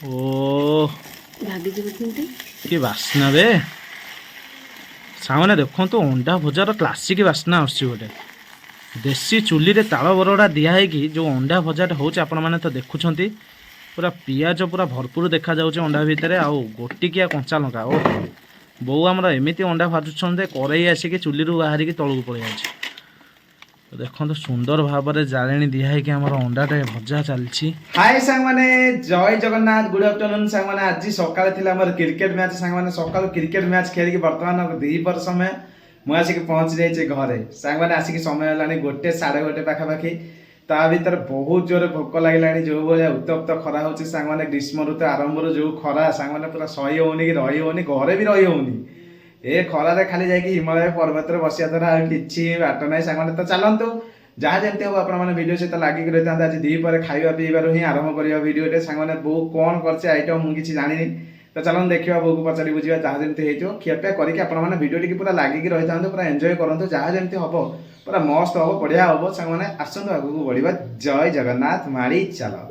ओ कि बास्ना बे सामने देखो तो अंडा भजार क्लासिक बास्ना आसुची गोटे देसी चुली रे ताल बरड़ा दिया कि जो अंडा भजाटा हूँ आपण मैंने तो देखुंट पूरा पियाज पूरा भरपूर देखा जाऊँ अंडा भितर आउ गोटिकिया कंचा लंका ओ बो आमर एमती अंडा भाजुन कड़ई आसिक चुली बाहर तौक पड़े जाए देखो तो सुंदर भाव में जाले दिखाई कि आमर अंडाटे भजा चलती। हाय सांग माने जय जगन्नाथ गुड आफ्टरनून सांग माने आज सकाळे थिला हमर क्रिकेट मैच सांग माने सकाळ क्रिकेट मैच खेल के वर्तमान 2 समय मु आसिक पहुंच जाइए घरे सांग माने आसिक समय हलानी 1 साढ़े 1 पाखापाखि ता भीतर बहुत जोर भोक लगे जो भाया उत्तप्त खरा हो सांग माने ग्रीष्म ऋतु आरंभ जो खरा सांग माने पूरा सही होनी कि रही होनी घरे भी रही होनी ए खरारे खाली जाकि हिमालय पर्वत रे बसिया द्वारा किछि बाट नै सांग माने तो चलंतु जहाँ जमती हम आप वीडियो सहित लागिक रही था आज द्विपर खाଇବା पिइबार ही आरंभ करिया वीडियो सांग माने बो कौन करছে आइटम मु किछि जानिनी तो चलन देखिया बो को पचारि बुझिया जहाँ जमती हेजो खियापिया करके आप माने वीडियो टी पूरा लागिक रही था पूरा एंजॉय करंतु जहाँ जमती हबो पूरा मस्त हबो बढ़िया हबो सांग माने आसंतु आगु को बढ़िबा जय जगन्नाथ मारी चलो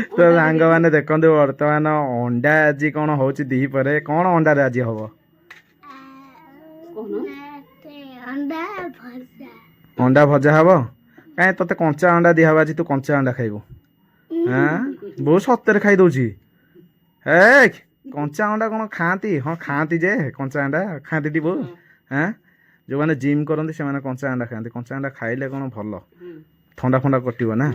तो सांग मैंने देखो बर्तमान अंडा आज कौन हो दीपर कौन अंडा आज हम अंडा भजा हम कहीं ते कंचा अंडा दिह आज तू कंचा अंडा खाइबू हाँ बहुत सत्तर खाई दौची हे कंचा अंडा कौन खाती हाँ खाती जे कंचा अंडा खाती टी बो हाँ जो मैंने जिम करते से कंचा अंडा खाती कंचा अंडा खाइले कौन भल ठंडा फंडा कटो ना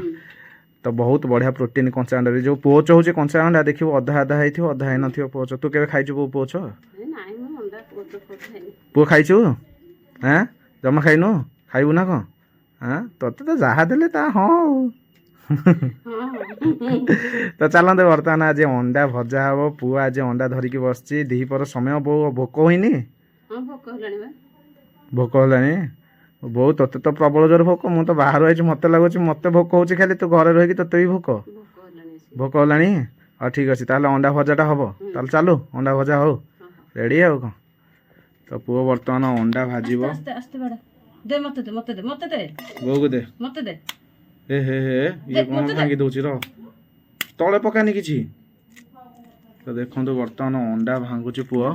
तो बहुत बढ़िया प्रोटीन कंचा अंडा जो पोच हो कंचा अंडा देखिए अधा अधा हो अधा है न पोच तू के खाइचु पोच पुओ खाइचु हाँ जमा खाइनु खाइबू ना कौन हाँ तोते तो जहाँ देले ता हाँ तो चलते बर्तमान आज अंडा भजा हम पुओ आज अंडा धरिकी बस दीपर समय भोक होनी भोक है बहुत तोते तो प्रबल जोर भोक मु तो बाहर आई मत लगुच मत भोक हो खाली तू घरे रही तोते भी भोक भोक होलानी हाँ ठीक अच्छे ताल अंडा भजाटा हम ताल चलू अंडा भजा हो रेडी आउ कौन तो पुओ बर्तमान अंडा भाजब बो को दे हे हे हे ये कौन भांगी दौर तले पकानी कि तो देखो बर्तमान अंडा भांगुच पुओ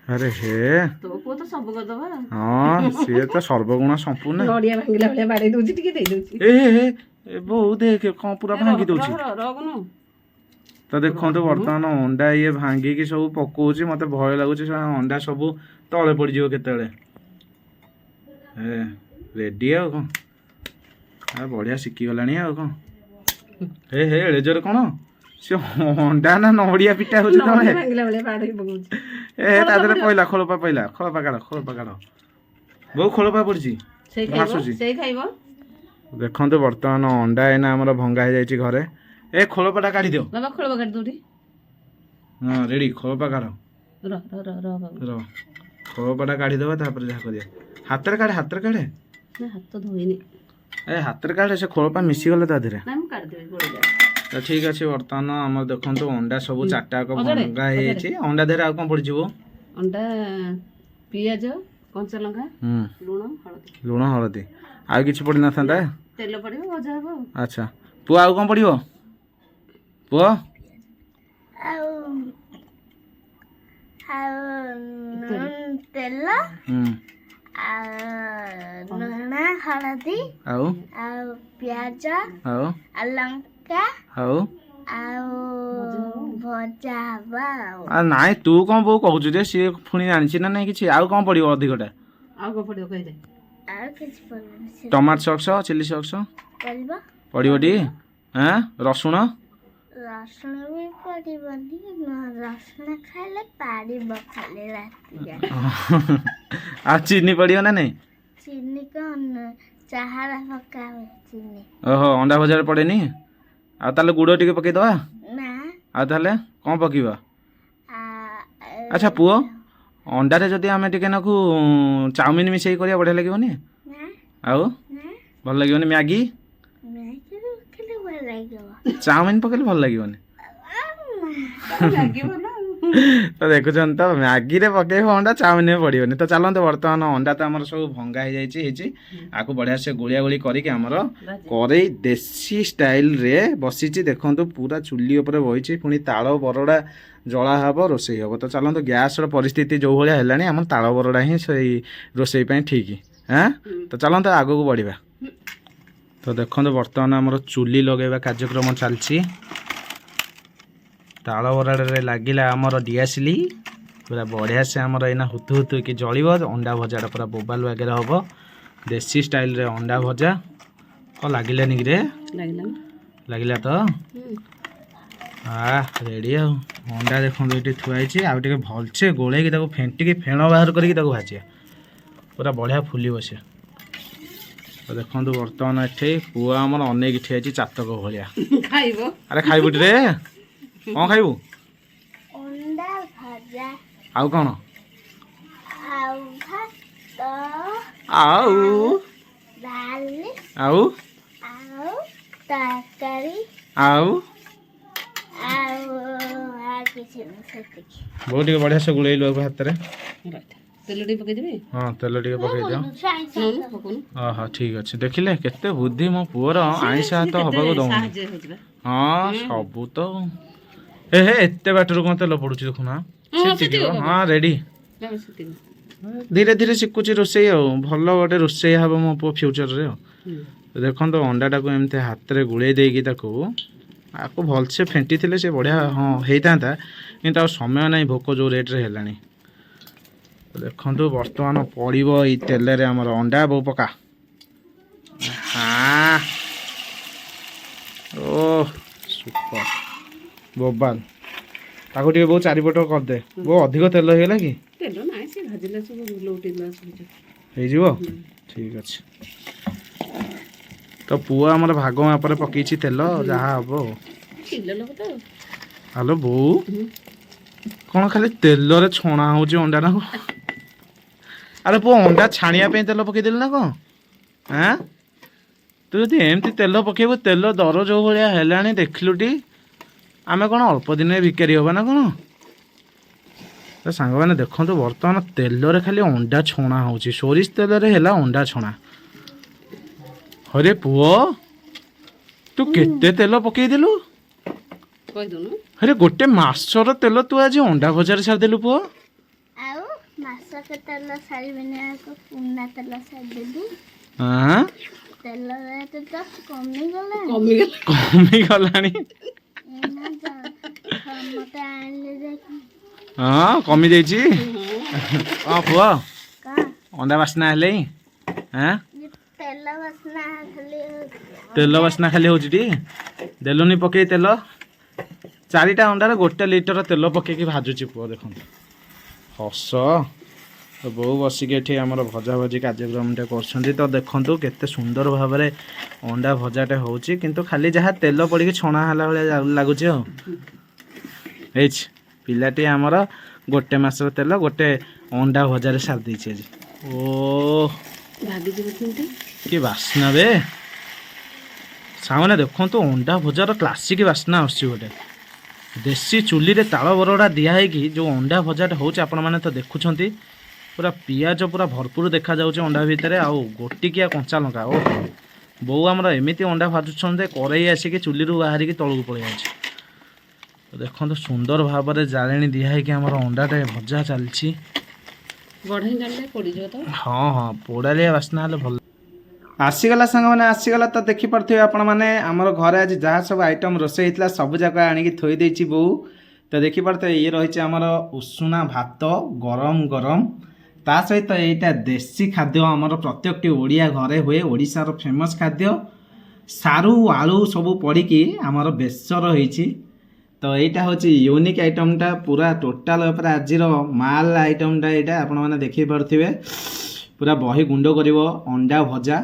अरे हे तो पुओ तो सब कर दबा हाँ सी तो सर्वगुण संपूर्ण नडिया भांगिला भले बाडे दोची टिके दे दोची ए बो देख कौन पूरा भांगी दौची तो देखो बर्तमान अंडा ये भांगिकी सब पकाउची मत भय लगुच अंडा सब तले पड़ जाव केतले रेडी आ कौन बढ़िया शिखीगला आ कौन हे हे एड़े जोर कौन से अंडा ना नड़िया पिटा हो पहला खोलपा काढ़ बहु खोलपा पड़ी देखो बर्तमान अंडा एना आमर भंगा हो जाए घरे ए खोलपाटा काढ़ी दियो बाबा खोलपा काढ़ दो हाँ रेडी खोलपा काढ़ खोलपाटा काढ़ी देवा तापर जहाँ करिया हाथ काढ़े हाथ धोइनी ए हाथ काढ़े से खोलपा मिसी गले ता धीरे ना हम काढ़ देबे गोड़ जा तो ठीक अच्छे बर्तमान आम देखो अंडा सब 4टा भंगा हो अंडा देर आ कौन पड़ अंडा पियाज कंचा लंका लुण हलदी आ कि पड़ ना था तेल पड़िबो भजा हबो अच्छा पुओ आउ कौन पड़ो पुओ तेल हलदी पियाज लंका भजा नाई तू कौन बो कहू जे सी पुणी जानी ना नहीं कि आउ कौन पड़ो अधिकटा आ को पड़ियो कहि दे आ किछ पड़ो टमाटो सॉक्स चिली सॉक्स पड़िबो पड़ो टी हैं रसुण रसुण भी पड़िबनी रसुण खाइले पारिबो खाली राति आ चीनी पड़ो ना नहीं चीनी कौन चाहारा पकावे चीनी ओहो अंडा भजा पड़े नी आ ताले गुड़ टिके पकई दवा ना आ ताले कौन पकीबा अच्छा पुओ अंडा रे जदी आमे टिके नाकू चाउमिन मिसई करिया बढ़िया लागबनी ना आउ ना भल लागबनी मैगी खाली भल लागो चाउमिन पकेले भल लागबनी लागिबो ना ତ ଦେଖୁଛନ୍ତି ତ ମ୍ୟାଗିରେ ପକେଇବ ଅଣ୍ଡା ଚାଉମିନରେ ପଡ଼ିବନି। ତ ଚାଲନ୍ତୁ ବର୍ତ୍ତମାନ ଅଣ୍ଡା ତ ଆମର ସବୁ ଭଙ୍ଗା ହେଇଯାଇଛି ଆକୁ ବଢ଼ିଆ ସେ ଗୋଳିଆ ଗୋଳି କରିକି ଆମର କରେଇ ଦେଶୀ ଷ୍ଟାଇଲରେ ବସିଛି। ଦେଖନ୍ତୁ ପୁରା ଚୁଲି ଉପରେ ବହିଛି, ପୁଣି ତାଳ ବରଡ଼ା ଜଳା ହେବ, ରୋଷେଇ ହେବ। ତ ଚାଲନ୍ତୁ ଗ୍ୟାସର ପରିସ୍ଥିତି ଯେଉଁ ଭଳିଆ ହେଲାଣି ଆମର ତାଳ ବରଡ଼ା ହିଁ ସେଇ ରୋଷେଇ ପାଇଁ ଠିକ୍। ତ ଚାଲନ୍ତୁ ଆଗକୁ ବଢ଼ିବା। ତ ଦେଖନ୍ତୁ ବର୍ତ୍ତମାନ ଆମର ଚୁଲି ଲଗାଇବା କାର୍ଯ୍ୟକ୍ରମ ଚାଲିଛି। ତାଳ ବରଡ଼ାରେ ଲାଗିଲା ଆମର ଡିଆସିଲି, ପୁରା ବଢ଼ିଆ ସେ ଆମର ଏଇନା ହୁତୁ ହୁତୁ କି ଜଳିବ। ଅଣ୍ଡା ଭଜାଟା ପୁରା ବୋବାଲ ବାଗରେ ହେବ, ଦେଶୀ ଷ୍ଟାଇଲରେ ଅଣ୍ଡା ଭଜା। କ'ଣ ଲାଗିଲାନି କିରେ? ଲାଗିଲା ତ? ରେଡ଼ି ଆଉ। ଅଣ୍ଡା ଦେଖନ୍ତୁ ଏଇଠି ଥୁଆ ହେଇଛି, ଆଉ ଟିକେ ଭଲସେ ଗୋଳେଇକି ତାକୁ ଫେଣ୍ଟିକି ଫେଣ ବାହାର କରିକି ତାକୁ ଭାଜିବା, ପୁରା ବଢ଼ିଆ ଫୁଲିବ ସେ। ତ ଦେଖନ୍ତୁ ବର୍ତ୍ତମାନ ଏଠି ପୁଅ ଆମର ଅନେଇକି ଠିଆ ହେଇଛି ଚାତକ ଭଳିଆ। ଖାଇବ? ଆରେ ଖାଇବୁ ଟିରେ? କ'ଣ ଖାଇବୁ? ଅଣ୍ଡା ଭଜା ଆଉ କ'ଣ? ଆଉ ଭାତ ଆଉ ଡାଲି ଆଉ ଆଉ ତରକାରୀ ଆଉ ଆଉ କିଛି ନାହିଁ, ସେତିକି। ବହୁତ ଟିକେ ବଢ଼ିଆ ସେ ଗୋଳେଇଲୁ ହାତରେ। ତେଲ ଟିକେ ପକେଇଦେବି? ହଁ ତେଲ ଟିକେ ପକେଇ ଦିଅ। ପକଉନୁ। ଓହୋ ଠିକ୍ ଅଛି। ଦେଖିଲେ କେତେ ବୁଦ୍ଧି ମୋ ପୁଅର, ଆଇଁଷ ହାତ ହବାକୁ ଦଉନି। ସାହାଯ୍ୟ ହଉଛି ବା। ହଁ ସବୁ ତ ହେ ଏତେ ବାଟରୁ କ'ଣ ତେଲ ପଡୁଛି ଦେଖୁନା। ଶିଖିଯିବ। ହଁ ରେଡ଼ି। ଧୀରେ ଧୀରେ ଶିଖୁଛି ରୋଷେଇ ଆଉ, ଭଲ ଗୋଟେ ରୋଷେଇ ହେବ ମୋ ପୁଅ ଫ୍ୟୁଚରରେ ଆଉ। ଦେଖନ୍ତୁ ଅଣ୍ଡାଟାକୁ ଏମିତି ହାତରେ ଗୋଳେଇ ଦେଇକି ତାକୁ ଭଲସେ ଫେଣ୍ଟିଥିଲେ ସେ ବଢ଼ିଆ ହେଇଥାନ୍ତା, କିନ୍ତୁ ଆଉ ସମୟ ନାହିଁ, ଭୋକ ଯେଉଁ ରେଟ୍ରେ ହେଲାଣି। ଦେଖନ୍ତୁ ବର୍ତ୍ତମାନ ପଡ଼ିବ ଏଇ ତେଲରେ ଆମର ଅଣ୍ଡା। ବୋଉ ପକା। ଓ ସୁପର ବୋବାଲ। ତାକୁ ଟିକେ ବୋଉ ଚାରିପଟ କରିଦେ। ବୋଉ ଅଧିକ ତେଲ ହେଇଗଲା କି? ତେଲ ନାହିଁ, ସେ ଭାଜିଲା ସବୁ ଲଉଟିଲା ସବୁ ହେଇଯିବ। ଠିକ୍ ଅଛି। ତ ପୁଅ ଆମର ଭାଗ ମାପରେ ପକେଇଛି ତେଲ, ଯାହା ହବ। ହ୍ୟାଲୋ ବୋଉ, କ'ଣ ଖାଲି ତେଲରେ ଛଣା ହେଉଛି ଅଣ୍ଡା ନା? ଆରେ ପୁଅ ଅଣ୍ଡା ଛାଣିବା ପାଇଁ ତେଲ ପକେଇଦେଲି ନା କ'ଣ? ତୁ ଯଦି ଏମିତି ତେଲ ପକେଇବୁ, ତେଲ ଦର ଯେଉଁ ଭଳିଆ ହେଲାଣି ଦେଖିଲୁଟି, ଆମେ କ'ଣ ଅଳ୍ପ ଦିନରେ ଭିକାରୀ ହେବା ନା କ'ଣ? ତ ସାଙ୍ଗମାନେ ଦେଖନ୍ତୁ ବର୍ତ୍ତମାନ ତେଲରେ ଖାଲି ଅଣ୍ଡା ଛଣା ହେଉଛି, ସୋରିଷ ତେଲରେ ହେଲା ଅଣ୍ଡା ଛଣା। ହରେ ପୁଅ, ତୁ କେତେ ତେଲ ପକେଇଦେଲୁ? ହରେ ଗୋଟେ ମାସର ତେଲ ତୁ ଆଜି ଅଣ୍ଡା ଭଜାରେ ଛାଡ଼ିଦେଲୁ ପୁଅ। ଆଉ ମାସକ ତେଲ ସାରିବିନି, ପୁରୁଣା ତେଲ ସାରିଦେବି। ତେଲ ରେଟ୍ ତ କମିଗଲାଣି। ମତେ ଆଣିଲେ ଯାଇକି। ହଁ କମି ଯାଇଛି। ହଁ ପୁଅ, ଅଣ୍ଡା ବାସ୍ନା ହେଲେ ତେଲ ବାସ୍ନା ଖାଲି ହେଉଛି ଟି? ଦେଲୁନି ପକେଇ ତେଲ। 4ଟା ଅଣ୍ଡାରେ 1 ଲିଟର ତେଲ ପକେଇକି ଭାଜୁଛି ପୁଅ। ଦେଖନ୍ତୁ ହସ। ବୋଉ ବସିକି ଏଠି ଆମର ଭଜାଭଜି କାର୍ଯ୍ୟକ୍ରମଟେ କରୁଛନ୍ତି। ତ ଦେଖନ୍ତୁ କେତେ ସୁନ୍ଦର ଭାବରେ ଅଣ୍ଡା ଭଜାଟେ ହେଉଛି, କିନ୍ତୁ ଖାଲି ଯାହା ତେଲ ପଡ଼ିକି ଛଣା ହେଲା ଭଳିଆ ଲାଗୁଛି ଆଉ। ହେଇଛି ପିଲାଟି ଆମର 1 ମାସର ତେଲ 1 ଅଣ୍ଡା ଭଜାରେ ସାରି ଦେଇଛି ଆଜି। ଓ କି ବାସ୍ନା ବେ ସାଙ୍ଗମାନେ। ଦେଖନ୍ତୁ ଅଣ୍ଡା ଭଜାର କ୍ଲାସିକ୍ ବାସ୍ନା ଆସୁଛି ଗୋଟେ। ଦେଶୀ ଚୁଲିରେ ତାଳ ବରଡ଼ା ଦିଆ ହେଇକି ଯେଉଁ ଅଣ୍ଡା ଭଜାଟା ହେଉଛି, ଆପଣମାନେ ତ ଦେଖୁଛନ୍ତି, ପୁରା ପିଆଜ ପୁରା ଭରପୁର ଦେଖାଯାଉଛି ଅଣ୍ଡା ଭିତରେ, ଆଉ ଗୋଟିକିଆ କଞ୍ଚା ଲଙ୍କା। ଓ ବୋଉ ଆମର ଏମିତି ଅଣ୍ଡା ଭାଜୁଛନ୍ତି, କରେଇ ଆସିକି ଚୁଲିରୁ ବାହାରିକି ତଳକୁ ପଳେଇ ଯାଉଛି। ଦେଖନ୍ତୁ ସୁନ୍ଦର ଭାବରେ ଜାଳେଣି ଦିଆ ହେଇକି ଆମର ଅଣ୍ଡାଟା ଭଜା ଚାଲିଛି। ହଁ ପୋଡ଼ାଳିଆ ବାସ୍ନା ହେଲେ ଭଲ। ଆସିଗଲା ସାଙ୍ଗମାନେ, ଆସିଗଲା। ତ ଦେଖିପାରୁଥିବେ ଆପଣମାନେ, ଆମର ଘରେ ଆଜି ଯାହା ସବୁ ଆଇଟମ୍ ରୋଷେଇ ହେଇଥିଲା ସବୁ ଯାକ ଆଣିକି ଥୋଇ ଦେଇଛି ବୋଉ। ତ ଦେଖିପାରୁଥିବେ ଇଏ ରହିଛି ଆମର ଉଷୁନା ଭାତ ଗରମ ଗରମ, ତା ସହିତ ଏଇଟା ଦେଶୀ ଖାଦ୍ୟ ଆମର ପ୍ରତ୍ୟେକଟି ଓଡ଼ିଆ ଘରେ ହୁଏ, ଓଡ଼ିଶାର ଫେମସ୍ ଖାଦ୍ୟ। ସାରୁ ଆଳୁ ସବୁ ପଡ଼ିକି ଆମର ବେସର ହେଇଛି। ତ ଏଇଟା ହେଉଛି ୟୁନିକ୍ ଆଇଟମ୍ଟା, ପୁରା ଟୋଟାଲ୍ ଉପରେ ଆଜିର ମାଲ୍ ଆଇଟମ୍ଟା ଏଇଟା। ଆପଣମାନେ ଦେଖିପାରୁଥିବେ ପୁରା ବହି ଗୁଣ୍ଡ କରିବ ଅଣ୍ଡା ଭଜା,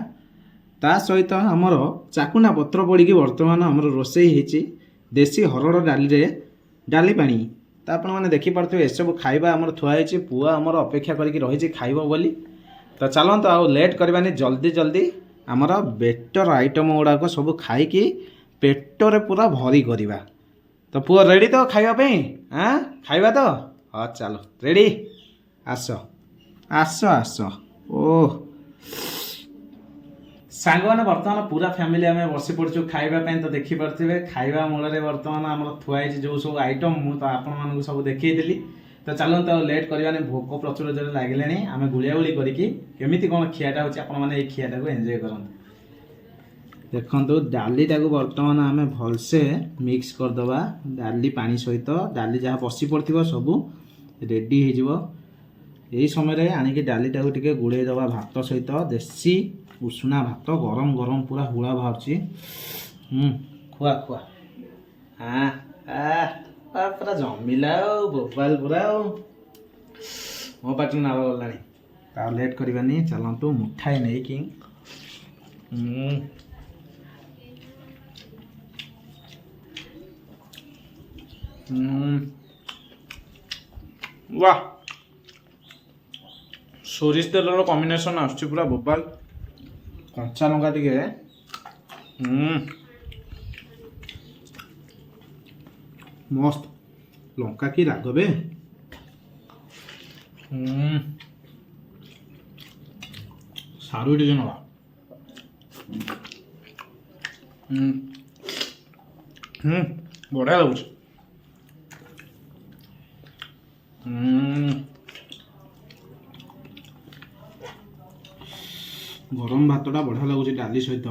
ତା ସହିତ ଆମର ଚାକୁଣ୍ଡା ପତ୍ର ପଡ଼ିକି ବର୍ତ୍ତମାନ ଆମର ରୋଷେଇ ହେଇଛି ଦେଶୀ ହରଡ଼ ଡାଲିରେ ଡାଲି ପାଣି। ତ ଆପଣମାନେ ଦେଖିପାରୁଥିବେ ଏସବୁ ଖାଇବା ଆମର ଥୁଆ ହେଇଛି। ପୁଅ ଆମର ଅପେକ୍ଷା କରିକି ରହିଛି ଖାଇବ ବୋଲି। ତ ଚାଲନ୍ତୁ ଆଉ ଲେଟ୍ କରିବାନି, ଜଲ୍ଦି ଆମର ବେଟର୍ ଆଇଟମ୍ ଗୁଡ଼ାକ ସବୁ ଖାଇକି ପେଟରେ ପୁରା ଭରି କରିବା। ତ तो पुओ रेडी तो खाइबा पई हां खाइबा तो हां चलो रेडी आस आस आस ओ सांग मैंने बर्तमान पूरा फैमिली आम बसी पड़ू खावाई तो देखिपे खाଇବା मूल बर्तमान आम थुआई जो सब आइटम मुझे तो आपण सब देखी तो चलो तो लेट करवानी भोक प्रचुर जोर लगे आम गुलिया गुली करमी कौन खियाटा होने खियाटा को एंजॉय करते देखो डालीटा को बर्तमान आम भलसे मिक्स करदे डाली पानी सहित डाली जहाँ बसी पड़ो सब रेडी हो यही समय आणिक डालीटा को टिके गुड़े दबा भात सहित देसी उषुना भात गरम गरम पूरा हुआ बाहर खुआ खुआ हाँ पूरा जमिला बोबाल पूरा मो पाटी नाल गला लेट करवानी चलतु मुठाई नहीं कि वाह सोरिष तेल कॉम्बिनेशन आसुची पूरा बोबाल कंचा लंका टिके मस्त लंका की राग बे सारू टिके नवा बढ़िया लगुच गरम भातटा बढ़िया लगुच डाली सहित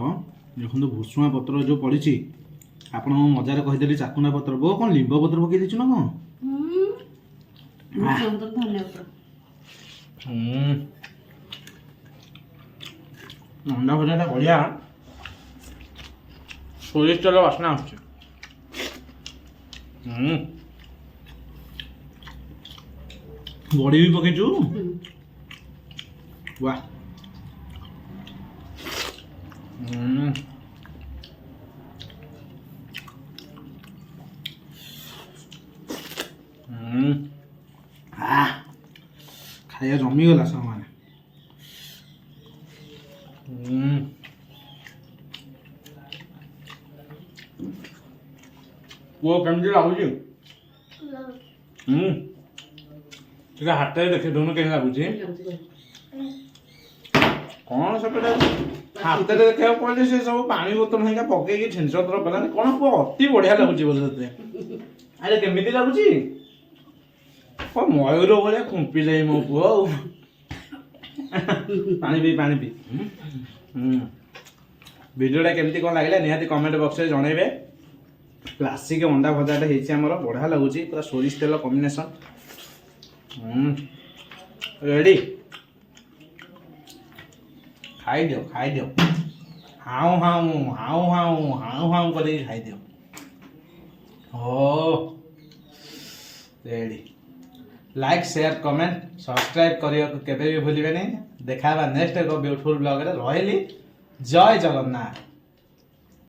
देखो भुसुआ पत्र जो पड़ी आप मजार कहीदेली चाकुना पत्र बो कौन लिंब पत्र पकई देचु ना कौन अंडा भजाटा बढ़िया सोरिष तेल बास्ना आसुची बड़ी भी पकईचु वाह खाया जमीगला सब मैंने वो कमी लगुच हाथ देखे दोनों कहीं लगुच कौन सब हाथ देखा पड़े से सब पानी बोतल है पकईकि छिंस पड़ानी कौन पुआ अति बढ़िया लगुच बोलते अरे केमी लगुच मयूर भाया खुंपी जाए मो पुआ पानी पी वीडियोटा केमती कौन लगे निहाती कमेंट बॉक्स में जनइबे क्लासिक अंडा भजाटा होमर बढ़िया लगुच पूरा सोरिष तेल कॉम्बिनेशन रेडी खाई दियो हाउ हाउ हाउ हाउ हाउ हाउ कर खाई दियो ओ ready like share comment subscribe करियो केबे भी भूलिबे नहीं देखा नेक्स्ट एक ब्यूटीफुल ब्लॉग रे रहिली जय जगन्नाथ।